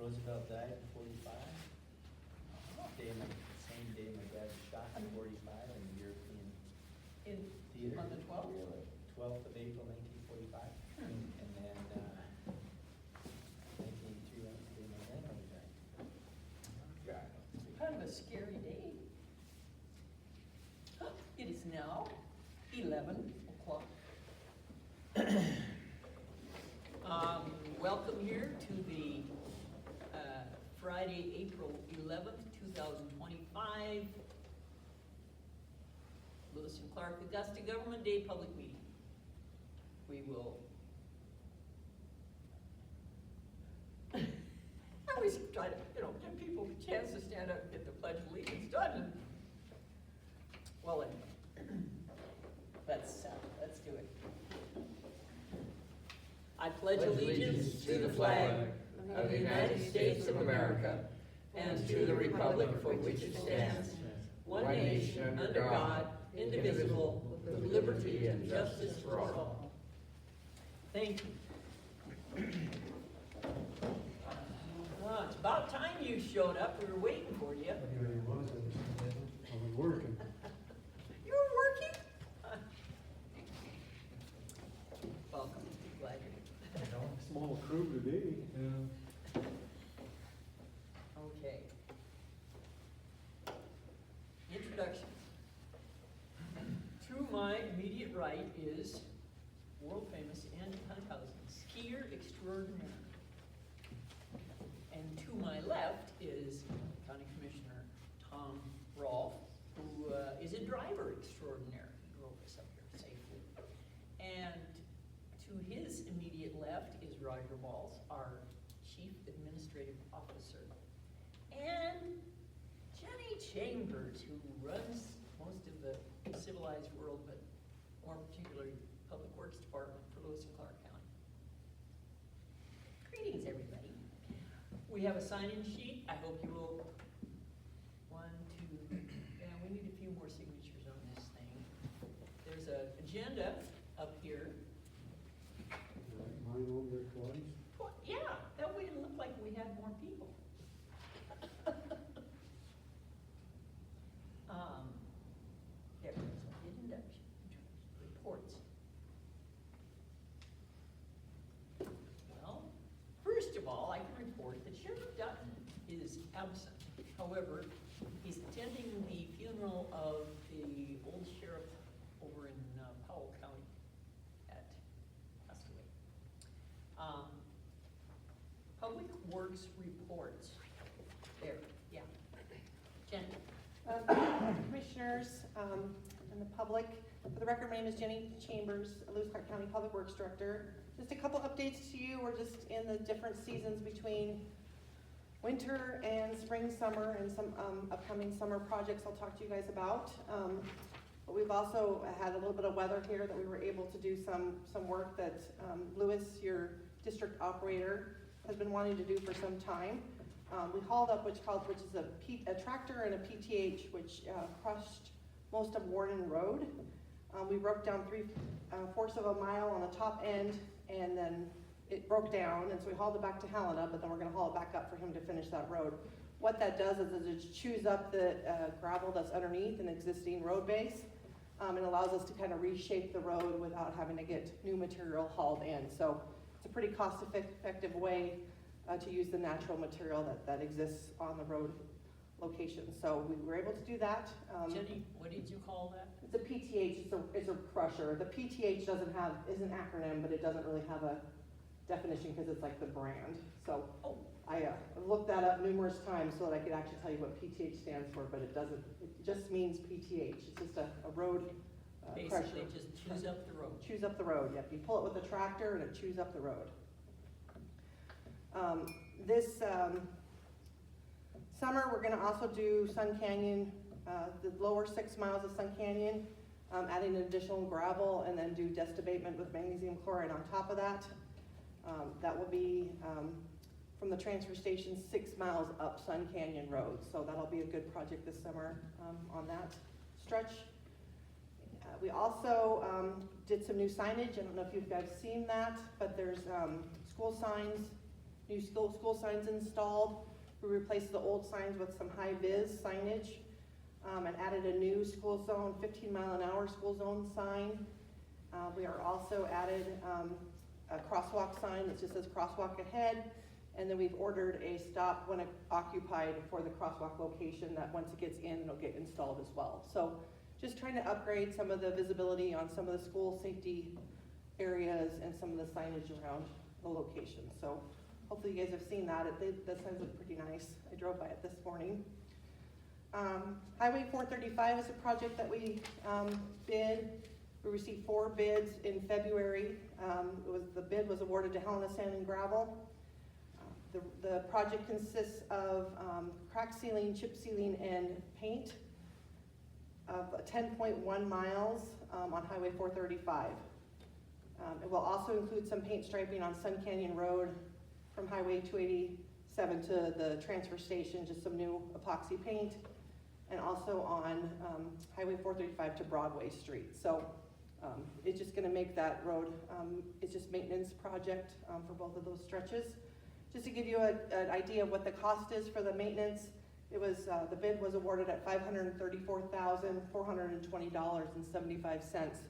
Roosevelt died at 45. Same day my dad was shot at 45 in the European theater. On the 12th? Really? 12th of April, 1945. And then 1983, that was the day my grandmother died. Kind of a scary day. It is now 11 o'clock. Welcome here to the Friday, April 11th, 2025, Lewis and Clark Augusta Government Day public meeting. We will. I always try to, give people a chance to stand up and get the Pledge of Allegiance done. Well, anyway, let's do it. I pledge allegiance to the flag of the United States of America and to the republic for which it stands, one nation under God, indivisible, with liberty and justice for all. Thank you. It's about time you showed up. We were waiting for you. I was working. You were working? Welcome. Glad you're here. Small crew today. Okay. Introductions. To my immediate right is world famous Andy Hunthausen, skier extraordinaire. And to my left is County Commissioner Tom Rolfe, who is a driver extraordinaire. He drove us up here safely. And to his immediate left is Roger Walls, our Chief Administrative Officer. And Jenny Chambers, who runs most of the civilized world, but more particularly Public Works Department for Lewis and Clark County. Greetings, everybody. We have a sign-in sheet. I hope you will, we need a few more signatures on this thing. There's an agenda up here. Mine on there twice. Well, yeah, that way it looked like we had more people. There it is, induction, reports. Well, first of all, I can report that Sheriff Dutton is absent. However, he's attending the funeral of the old sheriff over in Powell County at passed away. Public Works reports. There, yeah. Jen. Commissioners and the public, for the record, my name is Jenny Chambers, Lewis Clark County Public Works Director. Just a couple updates to you. We're just in the different seasons between winter and spring, summer, and some upcoming summer projects I'll talk to you guys about. But we've also had a little bit of weather here that we were able to do some work that Lewis, your district operator, has been wanting to do for some time. We hauled up which is a tractor and a PTH, which crushed most of Warden Road. We broke down 3/4 of a mile on the top end, and then it broke down, and so we hauled it back to Helena, but then we're gonna haul it back up for him to finish that road. What that does is it chews up the gravel that's underneath an existing road base, and allows us to kind of reshape the road without having to get new material hauled in. So it's a pretty cost-effective way to use the natural material that exists on the road location. So we were able to do that. Jenny, what did you call that? It's a PTH, it's a crusher. The PTH is an acronym, but it doesn't really have a definition because it's like the brand. So I looked that up numerous times so that I could actually tell you what PTH stands for, but it doesn't. It just means PTH. It's just a road crusher. Basically, it just chews up the road. Chews up the road, yep. You pull it with a tractor and it chews up the road. This summer, we're gonna also do Sun Canyon, the lower 6 miles of Sun Canyon, adding additional gravel, and then do dust abatement with magnesium chloride on top of that. That will be from the transfer station 6 miles up Sun Canyon Road. So that'll be a good project this summer on that stretch. We also did some new signage. I don't know if you guys seen that, but there's school signs new school signs installed. We replaced the old signs with some high-vis signage, and added a new school zone, 15-mile-an-hour school zone sign. We are also added a crosswalk sign that just says crosswalk ahead, and then we've ordered a stop when occupied for the crosswalk location that once it gets in, it'll get installed as well. So just trying to upgrade some of the visibility on some of the school safety areas and some of the signage around the location. So hopefully you guys have seen that. The signs look pretty nice. I drove by it this morning. Highway 435 is a project that we bid. We received 4 bids in February. The bid was awarded to Helena Sand and Gravel. The project consists of crack sealing, chip sealing, and paint of 10.1 miles on Highway 435. It will also include some paint striping on Sun Canyon Road from Highway 287 to the transfer station, just some new epoxy paint, and also on Highway 435 to Broadway Street. So it's just gonna make that road, it's just maintenance project for both of those stretches. Just to give you an idea of what the cost is for the maintenance, it was, the bid was awarded at $534,420.75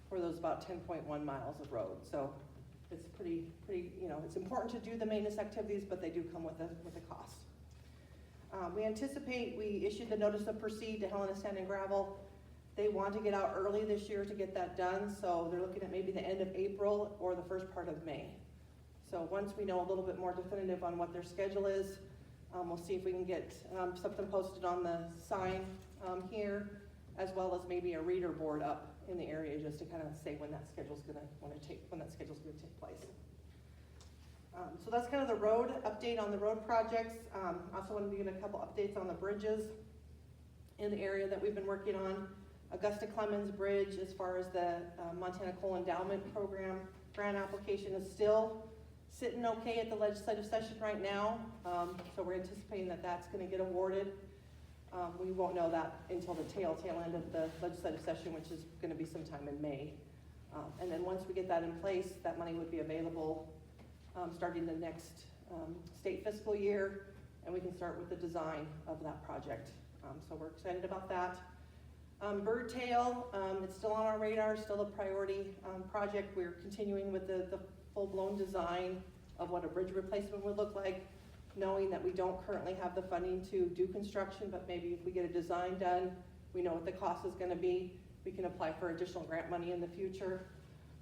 for those about 10.1 miles of road. So it's pretty, it's important to do the maintenance activities, but they do come with a cost. We anticipate, we issued the notice of proceed to Helena Sand and Gravel. They want to get out early this year to get that done, so they're looking at maybe the end of April or the first part of May. So once we know a little bit more definitive on what their schedule is, we'll see if we can get something posted on the sign here, as well as maybe a reader board up in the area just to kind of say when that schedule's gonna take place. So that's kind of the road update on the road projects. Also wanted to give a couple updates on the bridges in the area that we've been working on. Augusta Clemens Bridge, as far as the Montana Coal Endowment Program grant application, is still sitting okay at the legislative session right now. So we're anticipating that that's gonna get awarded. We won't know that until the tail end of the legislative session, which is gonna be sometime in May. And then once we get that in place, that money would be available starting the next state fiscal year, and we can start with the design of that project. So we're excited about that. Birdtail, it's still on our radar, still a priority project. We're continuing with the full-blown design of what a bridge replacement would look like, knowing that we don't currently have the funding to do construction, but maybe if we get a design done, we know what the cost is gonna be. We can apply for additional grant money in the future.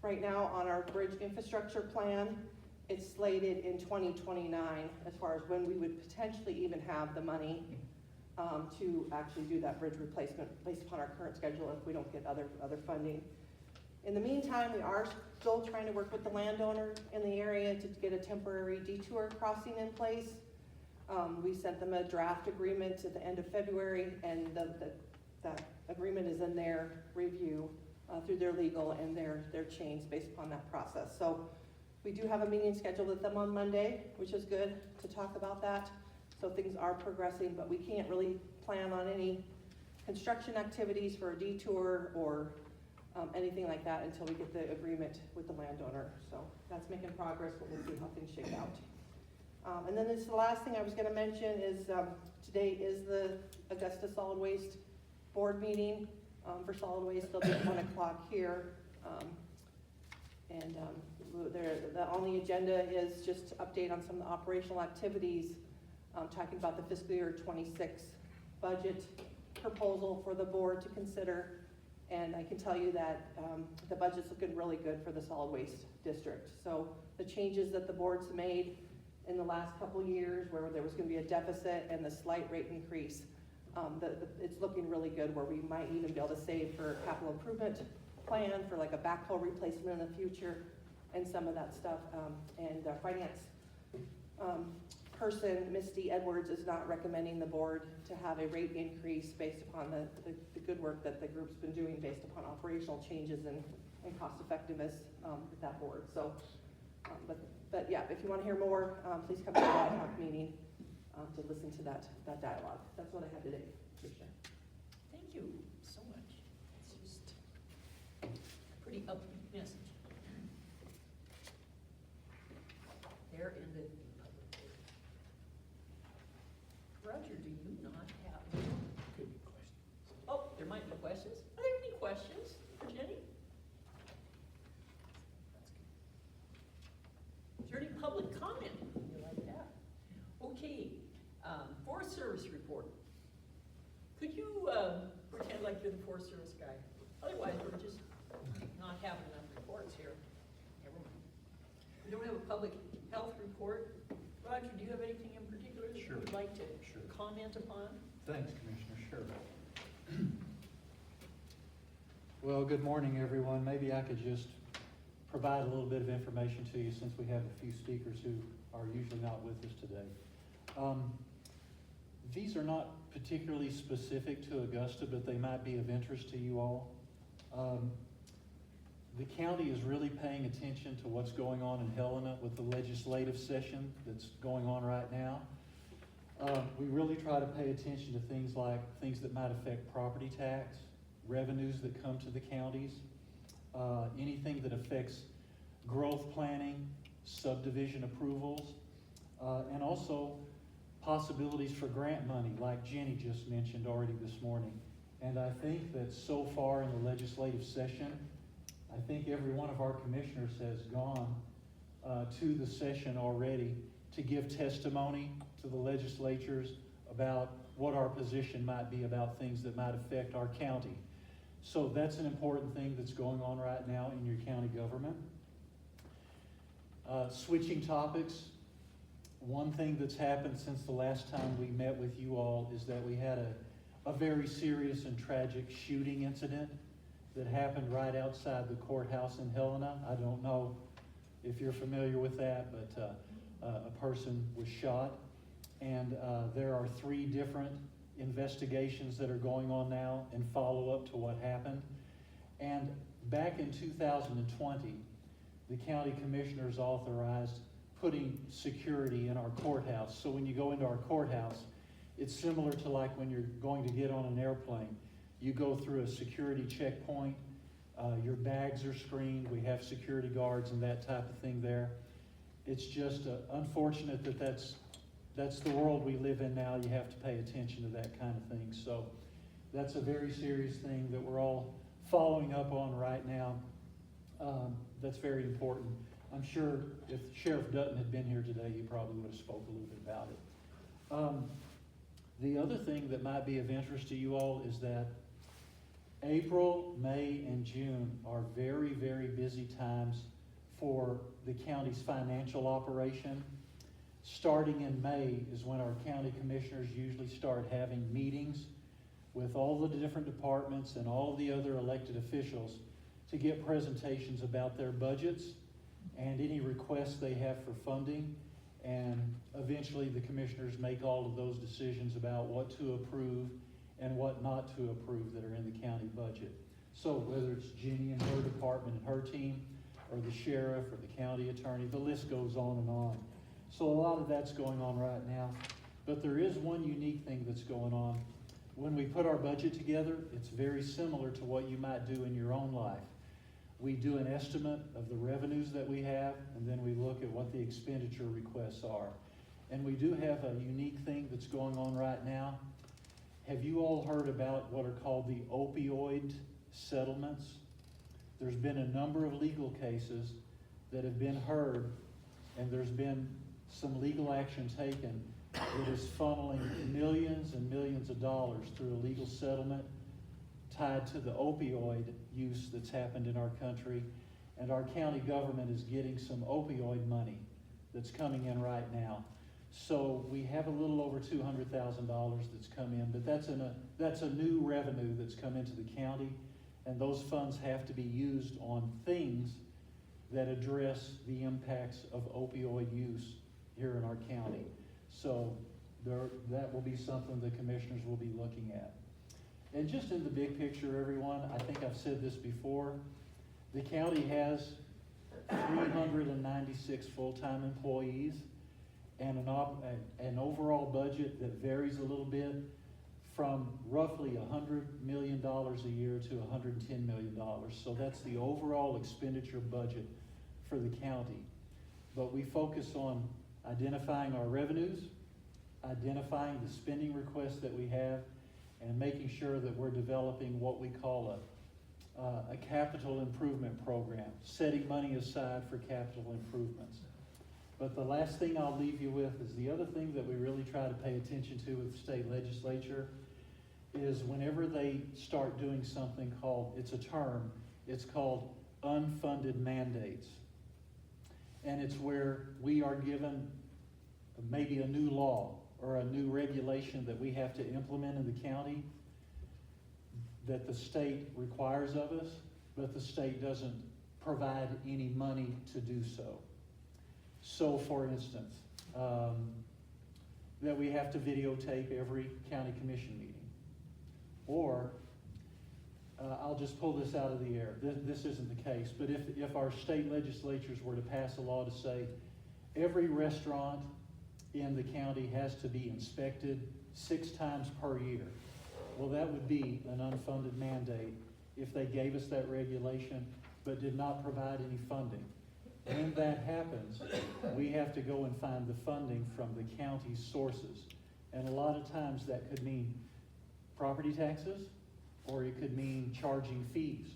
Right now on our bridge infrastructure plan, it's slated in 2029 as far as when we would potentially even have the money to actually do that bridge replacement based upon our current schedule if we don't get other funding. In the meantime, we are still trying to work with the landowner in the area to get a temporary detour crossing in place. We sent them a draft agreement at the end of February, and that agreement is in their review through their legal and their chains based upon that process. So we do have a meeting scheduled with them on Monday, which is good to talk about that. So things are progressing, but we can't really plan on any construction activities for a detour or anything like that until we get the agreement with the landowner. So that's making progress, but we'll see how things shake out. And then this the last thing I was gonna mention is today is the Augusta Solid Waste Board meeting for solid waste. They'll be at 1 o'clock here. On the agenda is just to update on some of the operational activities, talking about the fiscal year 26 budget proposal for the board to consider. And I can tell you that the budget's looking really good for the solid waste district. So the changes that the board's made in the last couple of years where there was gonna be a deficit and the slight rate increase, it's looking really good where we might even be able to save for capital improvement plan for like a backhoe replacement in the future and some of that stuff. And finance person, Misty Edwards, is not recommending the board to have a rate increase based upon the good work that the group's been doing based upon operational changes and cost effectiveness with that board. So, but yeah, if you want to hear more, please come to the ad hoc meeting to listen to that dialogue. That's what I have today, Tricia. Thank you so much. It's just a pretty upbeat message. There ended the public Forest Service report. Could you pretend like you're the Forest Service guy? Otherwise, we're just not having enough reports here. Never mind. We don't have a public health report. Roger, do you have anything in particular that you Sure. would like to Sure. comment upon? Thanks, Commissioner, sure. Well, good morning, everyone. Maybe I could just provide a little bit of information to you since we have a few speakers who are usually not with us today. These are not particularly specific to Augusta, but they might be of interest to you all. The county is really paying attention to what's going on in Helena with the legislative session that's going on right now. We really try to pay attention to things like things that might affect property tax, revenues that come to the counties, anything that affects growth planning, subdivision approvals, and also possibilities for grant money, like Jenny just mentioned already this morning. And I think that so far in the legislative session, I think every one of our commissioners has gone to the session already to give testimony to the legislatures about what our position might be about things that might affect our county. So that's an important thing that's going on right now in your county government. Switching topics, one thing that's happened since the last time we met with you all is that we had a very serious and tragic shooting incident that happened right outside the courthouse in Helena. I don't know if you're familiar with that, but a person was shot. And there are 3 different investigations that are going on now in follow-up to what happened. And back in 2020, the county commissioners authorized putting security in our courthouse. So when you go into our courthouse, it's similar to like when you're going to get on an airplane. You go through a security checkpoint, your bags are screened, we have security guards and that type of thing there. It's just unfortunate that that's the world we live in now. You have to pay attention to that kind of thing. So that's a very serious thing that we're all following up on right now. That's very important. I'm sure if Sheriff Dutton had been here today, he probably would have spoke a little bit about it. The other thing that might be of interest to you all is that April, May, and June are very, very busy times for the county's financial operation. Starting in May is when our county commissioners usually start having meetings with all the different departments and all the other elected officials to get presentations about their budgets and any requests they have for funding. And eventually the commissioners make all of those decisions about what to approve and what not to approve that are in the county budget. So whether it's Jenny and her department and her team, or the sheriff, or the county attorney, the list goes on and on. So a lot of that's going on right now. But there is one unique thing that's going on. When we put our budget together, it's very similar to what you might do in your own life. We do an estimate of the revenues that we have, and then we look at what the expenditure requests are. And we do have a unique thing that's going on right now. Have you all heard about what are called the opioid settlements? There's been a number of legal cases that have been heard, and there's been some legal action taken that is funneling millions and millions of dollars through a legal settlement tied to the opioid use that's happened in our country. And our county government is getting some opioid money that's coming in right now. So we have a little over $200,000 that's come in, but that's a new revenue that's come into the county, and those funds have to be used on things that address the impacts of opioid use here in our county. So that will be something the commissioners will be looking at. And just in the big picture, everyone, I think I've said this before, the county has 396 full-time employees and an overall budget that varies a little bit from roughly $100 million a year to $110 million. So that's the overall expenditure budget for the county. But we focus on identifying our revenues, identifying the spending requests that we have, and making sure that we're developing what we call a capital improvement program, setting money aside for capital improvements. But the last thing I'll leave you with is the other thing that we really try to pay attention to with the state legislature is whenever they start doing something called, it's a term, it's called unfunded mandates. And it's where we are given maybe a new law or a new regulation that we have to implement in the county that the state requires of us, but the state doesn't provide any money to do so. So for instance, that we have to videotape every county commission meeting. Or, I'll just pull this out of the air. This isn't the case, but if our state legislatures were to pass a law to say every restaurant in the county has to be inspected 6 times per year, well, that would be an unfunded mandate if they gave us that regulation but did not provide any funding. When that happens, we have to go and find the funding from the county's sources. And a lot of times that could mean property taxes, or it could mean charging fees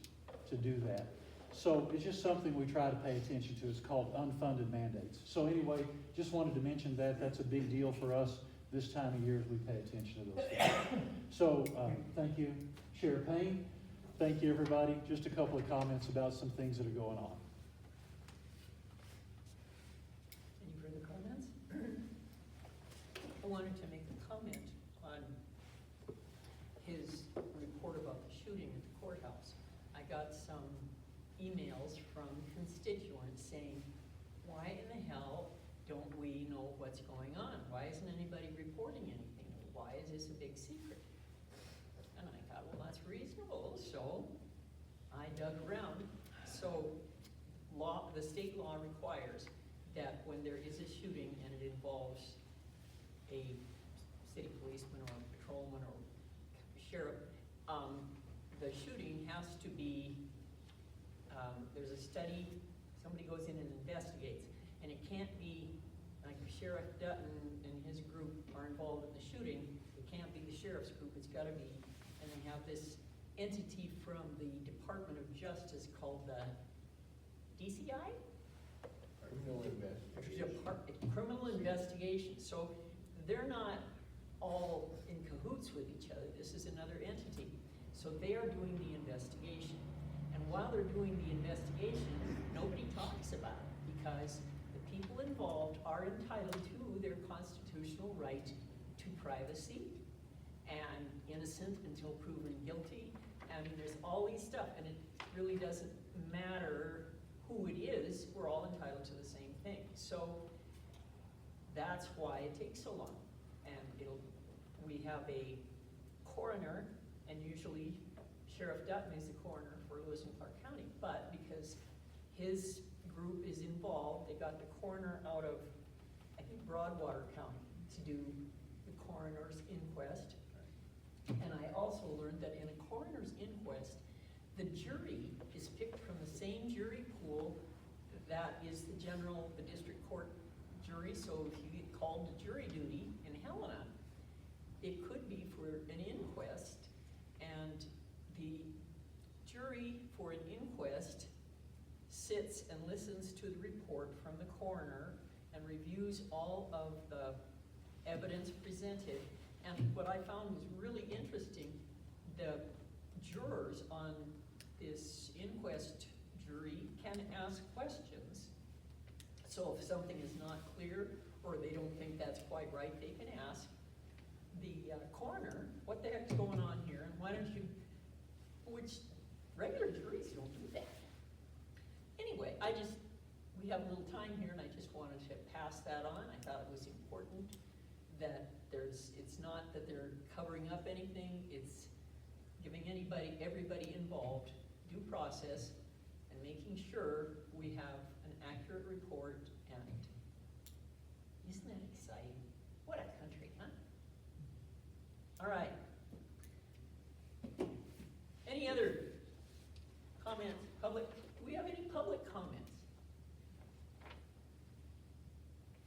to do that. So it's just something we try to pay attention to. It's called unfunded mandates. So anyway, just wanted to mention that. That's a big deal for us this time of year as we pay attention to those things. So thank you, Sheriff Payne. Thank you, everybody. Just a couple of comments about some things that are going on. Any further comments? I wanted to make a comment on his report about the shooting at the courthouse. I got some emails from constituents saying, why in the hell don't we know what's going on? Why isn't anybody reporting anything? Why is this a big secret? And I thought, well, that's reasonable, so I dug around. So the state law requires that when there is a shooting and it involves a city policeman or a patrolman or sheriff, the shooting has to be, there's a study, somebody goes in and investigates, and it can't be like Sheriff Dutton and his group are involved in the shooting. It can't be the sheriff's group, it's gotta be, and they have this entity from the Department of Justice called the DCI? Criminal investigation. Criminal investigation. So they're not all in cahoots with each other. This is another entity. So they are doing the investigation. And while they're doing the investigation, nobody talks about it because the people involved are entitled to their constitutional right to privacy and innocent until proven guilty. And there's all these stuff, and it really doesn't matter who it is, we're all entitled to the same thing. So that's why it takes so long. And we have a coroner, and usually Sheriff Dutton is the coroner for Lewis and Clark County, but because his group is involved, they got the coroner out of, I think, Broadwater County to do the coroner's inquest. And I also learned that in a coroner's inquest, the jury is picked from the same jury pool that is the district court jury. So if you get called to jury duty in Helena, it could be for an inquest, and the jury for an inquest sits and listens to the report from the coroner and reviews all of the evidence presented. And what I found was really interesting, the jurors on this inquest jury can ask questions. So if something is not clear or they don't think that's quite right, they can ask the coroner, what the heck's going on here, and why don't you, which regular juries don't do that. Anyway, we have a little time here, and I just wanted to pass that on. I thought it was important that it's not that they're covering up anything, it's giving everybody involved due process and making sure we have an accurate report. And isn't that exciting? What a country, huh? All right. Any other comments? Public? Do we have any public comments?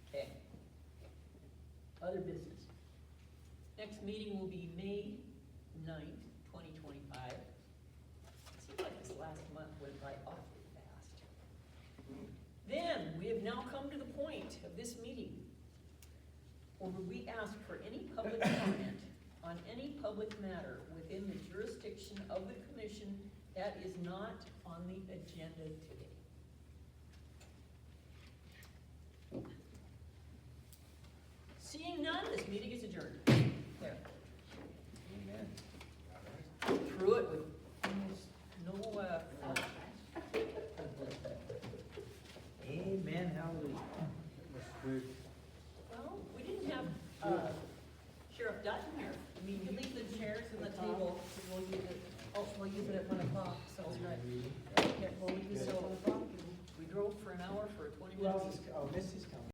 Okay. Other business. Next meeting will be May 9th, 2025. It seems like this last month went by awfully fast. Then, we have now come to the point of this meeting, or would we ask for any public comment on any public matter within the jurisdiction of the commission that is not on the agenda today? Seeing none, this meeting is adjourned. There. Amen. Through it with almost no, Amen, hallelujah. well, we didn't have, Sheriff Dutton here. I mean, you leave the chairs and the table, we'll use it, We'll use it at 1 o'clock, so. that's right. Yeah, we'll use it at 1 o'clock. We drove for an hour for 20 Well, minutes. Missy's